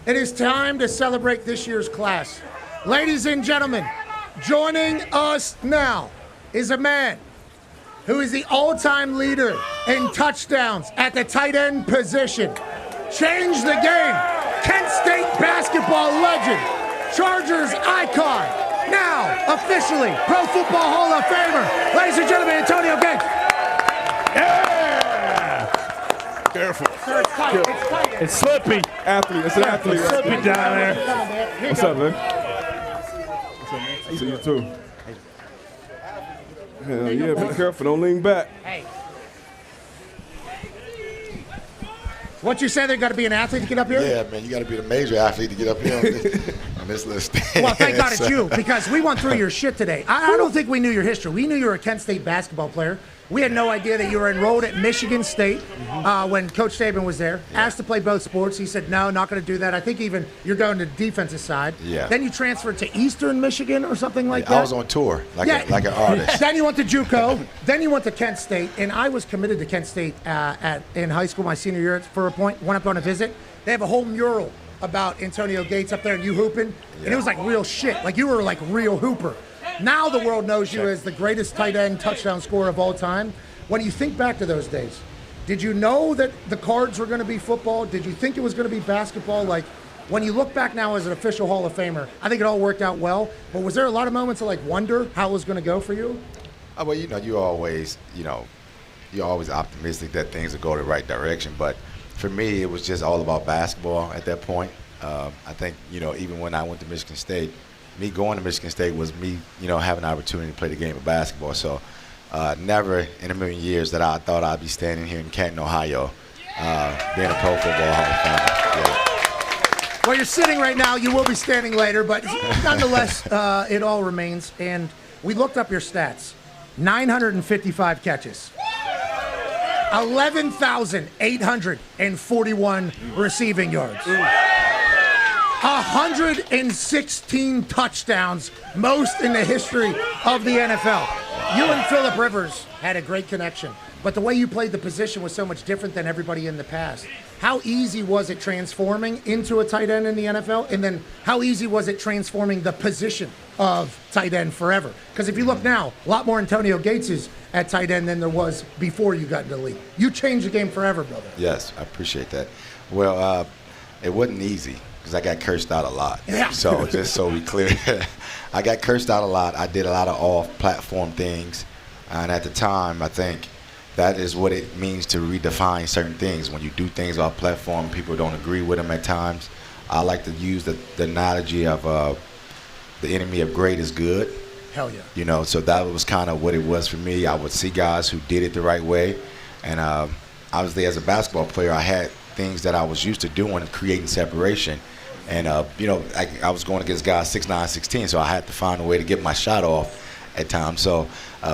It is time to celebrate this year's class. Ladies and gentlemen, joining us now is a man who is the all-time leader in touchdowns at the tight end position. Changed the game. Kent State basketball legend. Chargers icon. Now, officially, Pro Football Hall of Famer. Ladies and gentlemen, Antonio Gates. Yeah! Careful. Sir, it's tight. It's tight. It's slippy. Athlete. It's an athlete. It's slippy down there. What's up, man? See you too. Hell yeah, be careful. Don't lean back. Hey. What you say, they got to be an athlete to get up here? Yeah, man, you got to be a major athlete to get up here on this list. Well, thank God it's you, because we went through your shit today. I don't think we knew your history. We knew you were a Kent State basketball player. We had no idea that you were enrolled at Michigan State when Coach Saban was there. Yeah. Asked to play both sports. He said, no, not going to do that. I think even you're going to the defensive side. Yeah. Then you transferred to Eastern Michigan or something like that. I was on tour like an artist. Then you went to JUCO. Then you went to Kent State. And I was committed to Kent State in high school my senior year for a point. Went up on a visit. They have a whole mural about Antonio Gates up there and you hooping. Yeah. And it was like real shit. Like you were like real hooper. Now the world knows you as the greatest tight end touchdown scorer of all time. When you think back to those days, did you know that the cards were going to be football? Did you think it was going to be basketball? Like, when you look back now as an official Hall of Famer, I think it all worked out well. But was there a lot of moments of, like, wonder how it was going to go for you? Well, you're always optimistic that things will go the right direction. But for me, it was just all about basketball at that point. I think, even when I went to Michigan State, me going to Michigan State was me, having an opportunity to play the game of basketball. So never in a million years that I thought I'd be standing here in Canton, Ohio, being a Pro Football Hall of Famer. Yeah. Well, you're sitting right now. You will be standing later, but nonetheless, it all remains. And we looked up your stats. 955 catches. 11,841 receiving yards. 116 touchdowns, most in the history of the NFL. You and Phillip Rivers had a great connection, but the way you played the position was so much different than everybody in the past. How easy was it transforming into a tight end in the NFL? And then how easy was it transforming the position of tight end forever? Because if you look now, a lot more Antonio Gates is at tight end than there was before you got into the league. You changed the game forever, brother. Yes, I appreciate that. Well, it wasn't easy because I got cursed out a lot. Yeah. So just so we clear, I got cursed out a lot. I did a lot of off-platform things. And at the time, I think that is what it means to redefine certain things. When you do things off platform, people don't agree with them at times. I like to use the analogy of the enemy of great is good. Hell yeah. So that was kind of what it was for me. I would see guys who did it the right way. And obviously, as a basketball player, I had things that I was used to doing, creating separation. And, I was going against guys 6'9", 6'10", so I had to find a way to get my shot off at times. So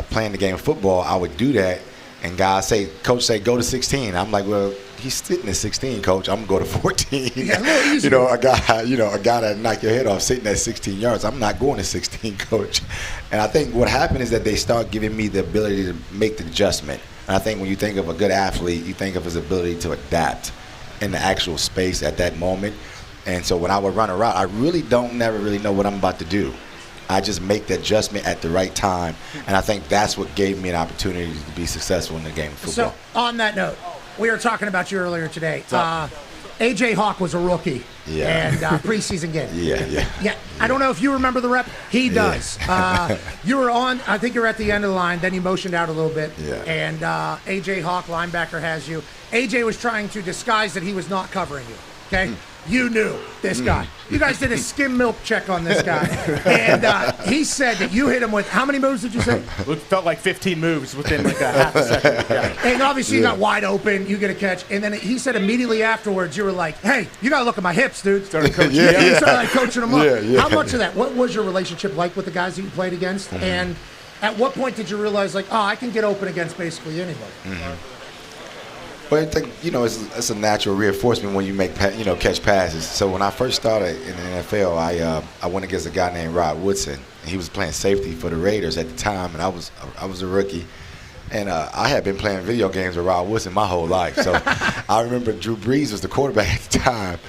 playing the game of football, I would do that. And coach say, go to 16. I'm like, well, he's sitting at 16, coach. I'm going to go to 14. Yeah, a little easier. a guy that knock your head off sitting at 16 yards. I'm not going to 16, coach. And I think what happened is that they start giving me the ability to make the adjustment. And I think when you think of a good athlete, you think of his ability to adapt in the actual space at that moment. And so when I would run a route, I never really know what I'm about to do. I just make the adjustment at the right time, and I think that's what gave me an opportunity to be successful in the game of football. So, on that note, we were talking about you earlier today. A.J. Hawk was a rookie and preseason game. Yeah. I don't know if you remember the rep. He does. You were on, I think you were at the end of the line, then you motioned out a little bit, and A.J. Hawk, linebacker, has you. A.J. was trying to disguise that he was not covering you, okay? You knew this guy. You guys did a skim milk check on this guy. And he said that you hit him with, how many moves did you say? It felt like 15 moves within like a half a second. Yeah. And obviously you got wide open, you get a catch. And then he said immediately afterwards, you were like, hey, you got to look at my hips, dude. Started coaching. You started like, coaching him up. Yeah. How much of that? What was your relationship like with the guys that you played against? Mm-hmm. And at what point did you realize, like, I can get open against basically anybody? Mm-hmm. But I think, it's a natural reinforcement when you make, catch passes. So when I first started in the NFL, I went against a guy named Rod Woodson. He was playing safety for the Raiders at the time, and I was a rookie. And I had been playing video games with Rod Woodson my whole life. So I remember Drew Brees was the quarterback at the time.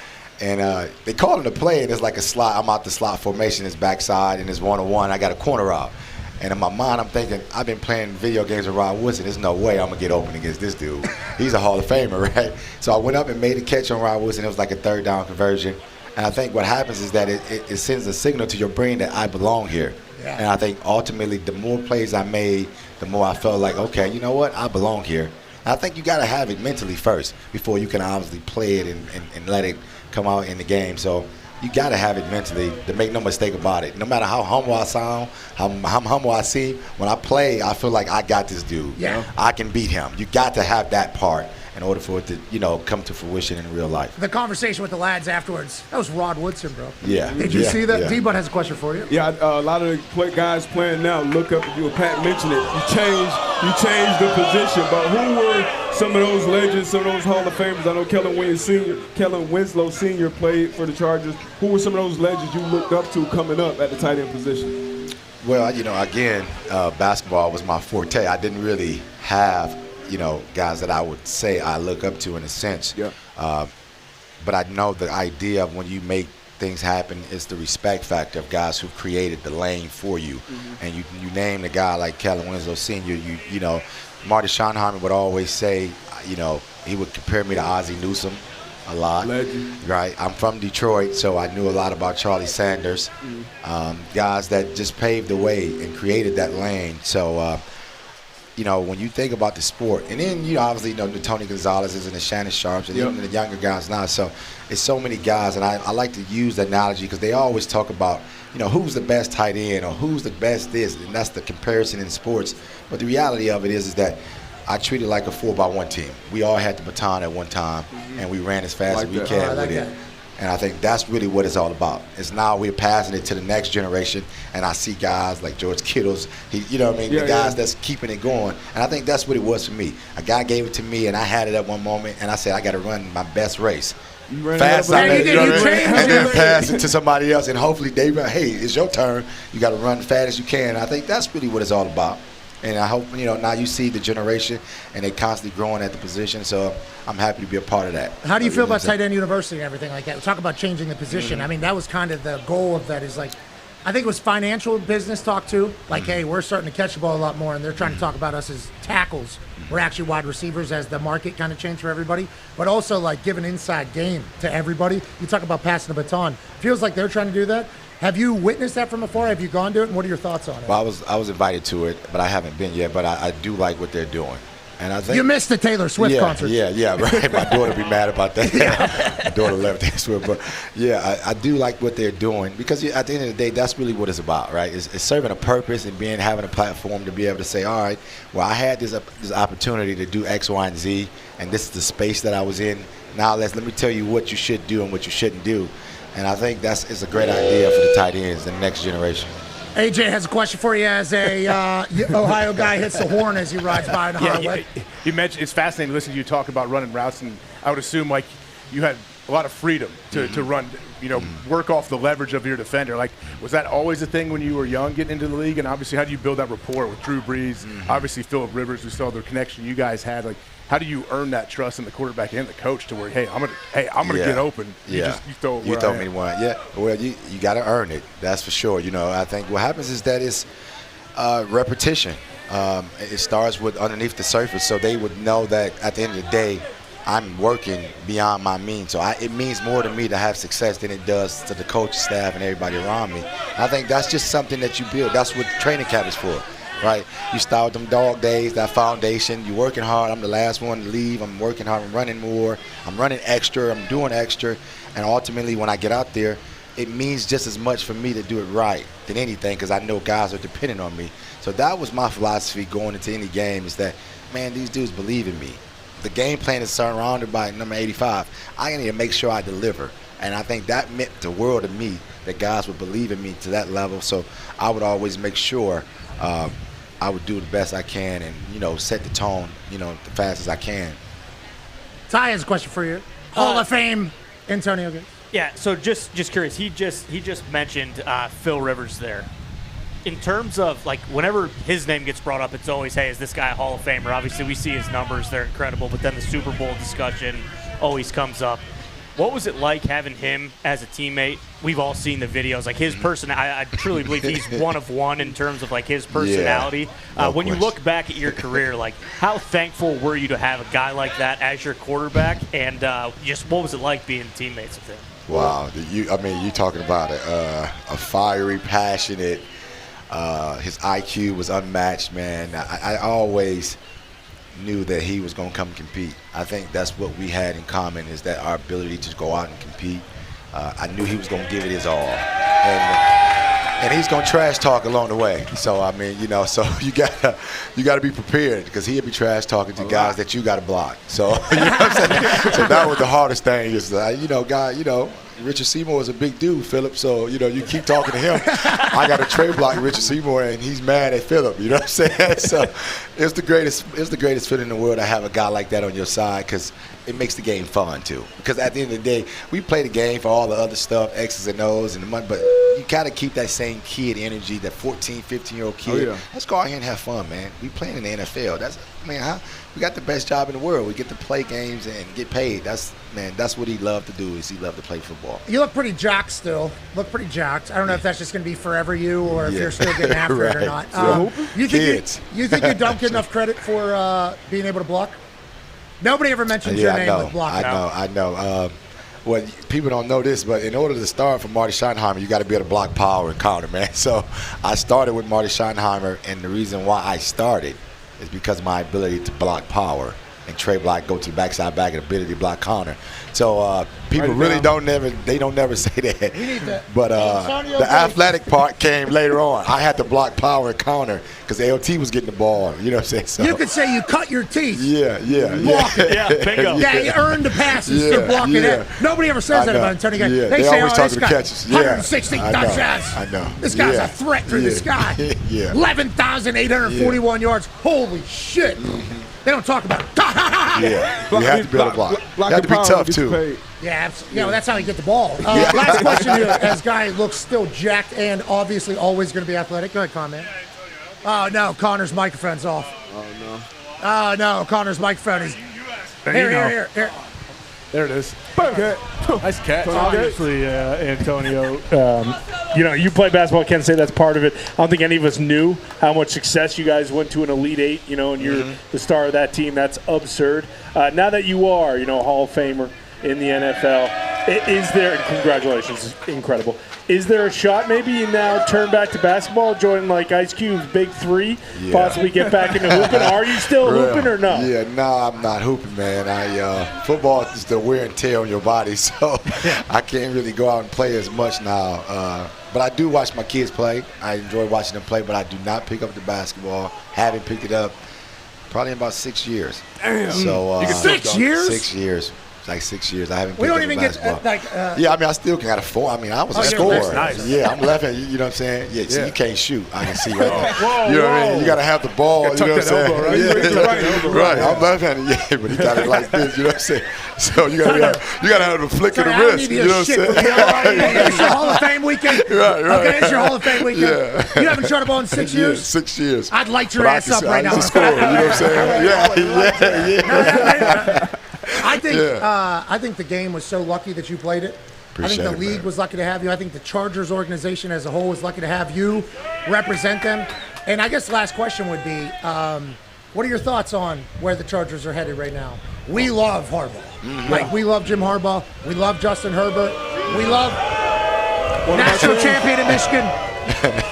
And they call him to play, and it's like a slot. I'm out the slot formation, it's backside, and it's 1-on-1. I got a corner route. And in my mind, I'm thinking, I've been playing video games with Rod Woodson. There's no way I'm going to get open against this dude. He's a Hall of Famer, right? So I went up and made a catch on Rod Woodson. It was like a third down conversion. And I think what happens is that it sends a signal to your brain that I belong here. Yeah. And I think ultimately the more plays I made, the more I felt like, okay, you know what? I belong here. And I think you got to have it mentally first before you can obviously play it and let it come out in the game. So you got to have it mentally to make no mistake about it. No matter how humble I sound, how humble I seem, when I play, I feel like I got this dude. Yeah. I can beat him. You got to have that part in order for it to, come to fruition in real life. The conversation with the lads afterwards, that was Rod Woodson, bro. Yeah. Did you see that? Yeah. D-Bud has a question for you. Yeah, a lot of the guys playing now look up to you. Pat mentioned it. You changed the position, but who were some of those legends, some of those Hall of Famers? I know Kellen Winslow Sr. played for the Chargers. Who were some of those legends you looked up to coming up at the tight end position? Well, again, basketball was my forte. I didn't really have guys that I would say I look up to in a sense. Yeah. But I know the idea of when you make things happen is the respect factor of guys who created the lane for you. Mm-hmm. And you name a guy like Kellen Winslow Sr., Marty Schottenheimer would always say, he would compare me to Ozzie Newsome a lot. Legend. Right. I'm from Detroit, so I knew a lot about Charlie Sanders. Mm-hmm. Guys that just paved the way and created that lane. So, when you think about the sport, and then obviously the Tony Gonzalez's and the Shannon Sharps and even the younger guys now. So it's so many guys, and I like to use the analogy because they always talk about who's the best tight end or who's the best this, and that's the comparison in sports. But the reality of it is that I treat it like a 4x1 team. We all had the baton at one time, and we ran as fast as we can with it. And I think that's really what it's all about. It's now we're passing it to the next generation, and I see guys like George Kittle's, the guys that's keeping it going. And I think that's what it was for me. A guy gave it to me, and I had it at one moment, and I said, I got to run my best race. Fast and then pass it to somebody else, and hopefully they run, hey, it's your turn. You got to run fast as you can. I think that's really what it's all about. And I hope, now you see the generation, and they constantly growing at the position. So I'm happy to be a part of that. How do you feel about tight end university and everything like that? We talk about changing the position. I mean, that was kind of the goal of that is like, I think it was financial business talk too. Like, hey, we're starting to catch the ball a lot more, and they're trying to talk about us as tackles. We're actually wide receivers as the market kind of changed for everybody. But also, like, give an inside game to everybody. You talk about passing the baton. Feels like they're trying to do that. Have you witnessed that from afar? Have you gone to it? And what are your thoughts on it? Well, I was invited to it, but I haven't been yet. But I do like what they're doing. And I think you missed the Taylor Swift concert. Yeah, right. My daughter be mad about that. My daughter left Taylor Swift, but I do like what they're doing because at the end of the day, that's really what it's about, right? It's serving a purpose and having a platform to be able to say, all right, well, I had this opportunity to do X, Y, and Z, and this is the space that I was in. Now let me tell you what you should do and what you shouldn't do. And I think it's a great idea for the tight ends, the next generation. AJ has a question for you as a Ohio guy hits the horn as he rides by in the highway. You mentioned it's fascinating to listen to you talk about running routes, and I would assume like you had a lot of freedom to run, work off the leverage of your defender. Like, was that always a thing when you were young getting into the league? And obviously, how do you build that rapport with Drew Brees? Obviously, Phillip Rivers, we saw the connection you guys had. Like, how do you earn that trust in the quarterback and the coach to where, hey, I'm gonna get open. You throw me one. Yeah. Well, you got to earn it. That's for sure. I think what happens is that it's repetition. It starts with underneath the surface, so they would know that at the end of the day, I'm working beyond my means. So it means more to me to have success than it does to the coach staff and everybody around me. I think that's just something that you build. That's what training camp is for. Right, you start with them dog days, that foundation. You're working hard. I'm the last one to leave. I'm working hard. I'm running more. I'm running extra. I'm doing extra. And ultimately, when I get out there, it means just as much for me to do it right than anything because I know guys are depending on me. So that was my philosophy going into any game is that, man, these dudes believe in me. The game plan is surrounded by number 85. I need to make sure I deliver. And I think that meant the world to me that guys would believe in me to that level. So I would always make sure I would do the best I can and, set the tone, the fastest I can. Ty has a question for you. Hall of Fame, Antonio Gates. Yeah, so just curious. He just mentioned Phil Rivers there. In terms of, like, whenever his name gets brought up, it's always, hey, is this guy a Hall of Famer? Obviously, we see his numbers. They're incredible. But then the Super Bowl discussion always comes up. What was it like having him as a teammate? We've all seen the videos. Like his I truly believe he's one of one in terms of like his personality. When you look back at your career, like how thankful were you to have a guy like that as your quarterback? And just what was it like being teammates with him? Wow, you talking about a fiery, passionate. His IQ was unmatched, man. I always knew that he was going to come and compete. I think that's what we had in common, is that our ability to go out and compete. I knew he was going to give it his all, and he's going to trash talk along the way. So so you gotta be prepared, because he'll be trash talking to guys that you got to block. So you know what I'm saying? So that was the hardest thing. Is Richard Seymour is a big dude, Phillip. So you keep talking to him. I got to trade block Richard Seymour, and he's mad at Phillip. You know what I'm saying? So it's the greatest feeling in the world to have a guy like that on your side, because it makes the game fun too. Because at the end of the day, we play the game for all the other stuff, X's and O's and the money, but you got to keep that same kid energy, that 14, 15-year-old kid. Oh, yeah. Let's go out here and have fun, man. We playing in the NFL. We got the best job in the world. We get to play games and get paid. That's what he loved to do. He loved to play football. You look pretty jacked still. Look pretty jacked. I don't know if that's just going to be forever you, or if you're still getting after it or not. You think you don't get enough credit for being able to block? Nobody ever mentions your name with blocking. I know. Well, people don't know this, but in order to start from Marty Schottenheimer, you got to be able to block power and counter, man. So I started with Marty Schottenheimer, and the reason why I started is because of my ability to block power and trade block, go to the backside back, and ability to block counter. So people really don't never say that. But the athletic part came later on. I had to block power and counter because AOT was getting the ball. You know what I'm saying? So, you could say you cut your teeth. Yeah. Block it. Yeah, bingo. Yeah, you earned the passes to block it. Nobody ever says that about Antonio Gates. They say, always this talking guy, to catches. 160 touchdowns. I know. This guy's a threat through the sky. 11,841 yards. Holy shit. They don't talk about it. You have to be able to block. You have to be tough, too. Yeah, absolutely. That's how you get the ball. Last question here. As guy looks still jacked and obviously always going to be athletic. Go ahead, Con, man. Oh, no. Connor's microphone's off. Oh, no. Connor's microphone is... Here. There it is. Okay. Nice catch. Obviously, Antonio, you play basketball. I can't say that's part of it. I don't think any of us knew how much success you guys went to an Elite Eight, and you're the star of that team. That's absurd. Now that you are, a Hall of Famer in the NFL, is there, and congratulations, incredible. Is there a shot maybe you now turn back to basketball, join like Ice Cube's Big Three, possibly get back into hooping? Are you still hooping or no? Yeah, no, I'm not hooping, man. Football is the wear and tear on your body, so I can't really go out and play as much now. But I do watch my kids play. I enjoy watching them play, but I do not pick up the basketball. Haven't picked it up probably in about 6 years. Damn. So 6 years? 6 years. It's like 6 years. I haven't We picked don't up even basketball. get I still can afford. I was a scorer. Nice. Yeah, I'm left-handed. You know what I'm saying? Yeah, so you can't shoot. I can see right now. You know what I mean? You got to have the ball. You know what I'm saying? Elbow, right. I'm left-handed. Yeah, but he got it like this. You know what I'm saying? So you got to have the flick of the wrist. You know what I'm saying? It's your Hall of Fame weekend. Right. Okay, it's your Hall of Fame weekend. Yeah. You haven't shot a ball in 6 years? 6 years. I'd light your ass up right now. I'm a scorer. You know what I'm saying? Yeah. I think the game was so lucky that you played it. Appreciate I think the league was lucky to have you. I think the Chargers organization as a whole was lucky to have you represent them. And I guess the last question would be, what are your thoughts on where the Chargers are headed right now? We love Harbaugh. We love Jim Harbaugh. We love Justin Herbert. We love national champion in Michigan,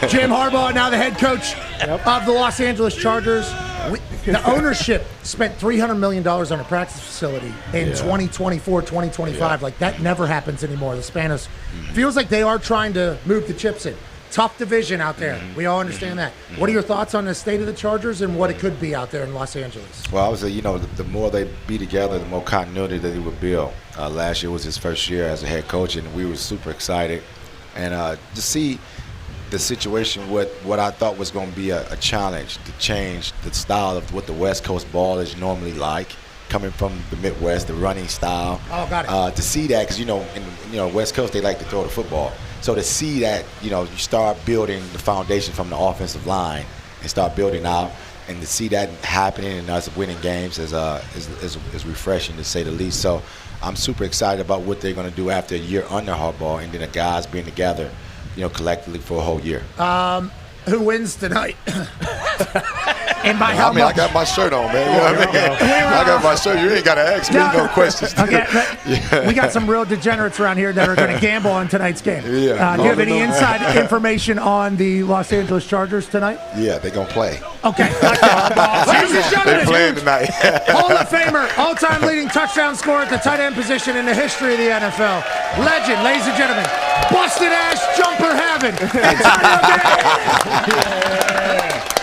Jim Harbaugh, now the head coach of the Los Angeles Chargers. The ownership spent $300 million on a practice facility in 2024, 2025. Like, that never happens anymore. The Spanos feels like they are trying to move the chips in. Tough division out there. We all understand that. What are your thoughts on the state of the Chargers and what it could be out there in Los Angeles? Well, obviously, the more they be together, the more continuity that they would build. Last year was his first year as a head coach, and we were super excited. And to see the situation with what I thought was going to be a challenge to change the style of what the West Coast ball is normally like, coming from the Midwest, the running style. Oh, got it. To see that, because in West Coast they like to throw the football. So to see that, you start building the foundation from the offensive line and start building out, and to see that happening and us winning games is refreshing, to say the least. So I'm super excited about what they're going to do after a year under Harbaugh, and then the guys being together, collectively for a whole year. Who wins tonight? And by how much? I got my shirt on, man. You know what I mean? I got my shirt. You ain't got to ask me no questions. Okay, we got some real degenerates around here that are going to gamble on tonight's game. Yeah. Do you have any inside information on the Los Angeles Chargers tonight? Yeah, they're going to play. Okay. Ladies and gentlemen, they're playing tonight. Hall of Famer, all-time leading touchdown scorer at the tight end position in the history of the NFL. Legend, ladies and gentlemen, busted-ass jumper having.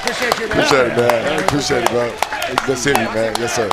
Appreciate you, man. Appreciate it, man. Appreciate it, bro. Good seeing you, man. Yes, sir.